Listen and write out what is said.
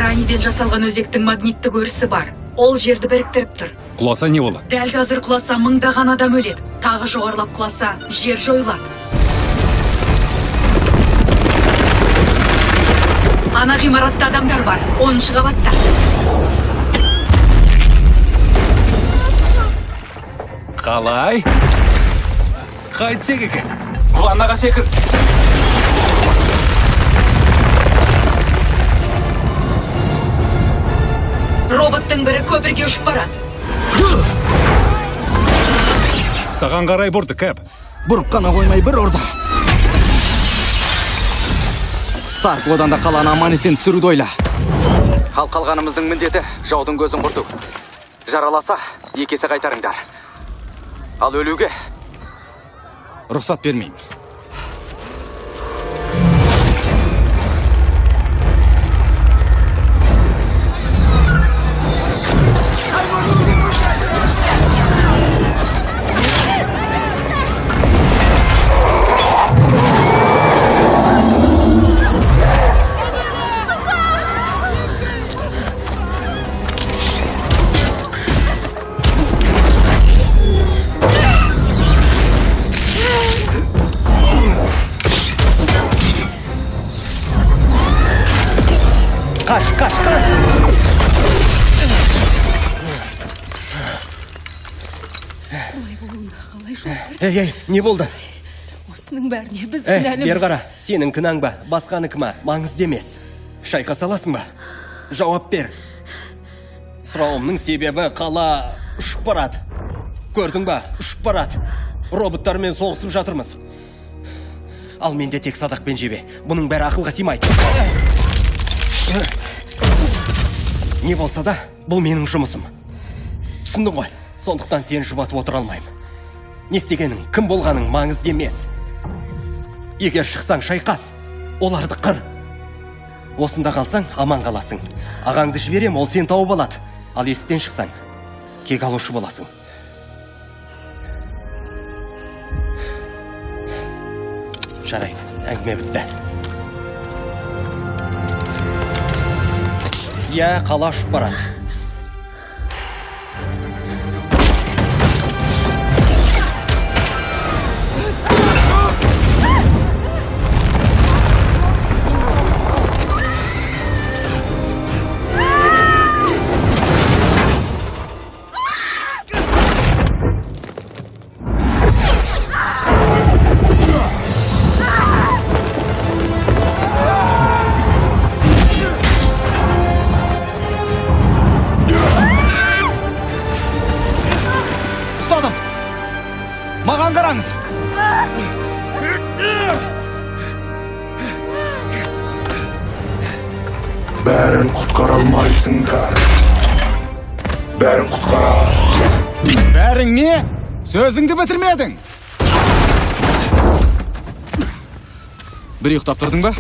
Уранийден жасалған өзектің магниттік өрісі бар. Ол жерді біріктіріп тұр. Құласа не болады? Дәл қазір құласа мыңдаған адам өледі. Тағы жоғарылап құласа жер жойылады. Ана ғимаратта адамдар бар. 10-шы қабатта. Қалай? Қайтсек екен. Ваннаға секір. Роботтың бірі көпірге ұшып барады. Саған қарай бұрды, Кэп. Бұрып қана қоймай бір орда. Старк одан да қаланы аман-есен түсіруді ойла. Ал қалғанымыздың міндеті жаудың көзін құрту. Жараласа, екесі қайтарыңдар. Ал өлуге рұқсат бермеймін. Қаш! Ей, не болды? Осының бәріне біз кінәліміз. Бер қара, сенің кінәң ба, басқаныкі ма, маңызды емес. Шайқаса аласың ба? Жауап бер. Сұрауымның себебі қала ұшып барады. Көрдің ба, ұшып барады. Роботтармен соғысып жатырмыз. Ал менде тек садақпен жебе. Бұның бәрі ақылға сыймайды. Не болса да, бұл менің жұмысым. Түсіндің ғой, сондықтан сені жұбатып отыра алмаймын. Не істегенің, кім болғаның маңызды емес. Егер шықсаң шайқас, оларды қыр. Осында қалсаң, аман қаласың. Ағаңды жіберем, ол сен тауып алады. Ал есіктен шықсаң, кек алушы боласың. Жарайды, әңгіме бітті. Қала ұшып барады. Маған қараңыз. Бәрін құтқара алмайсыңдар. Бәрін құтқара. Бәрің не? Сөзіңді бітірмедің. Бір ұйықтап тұрдың ба?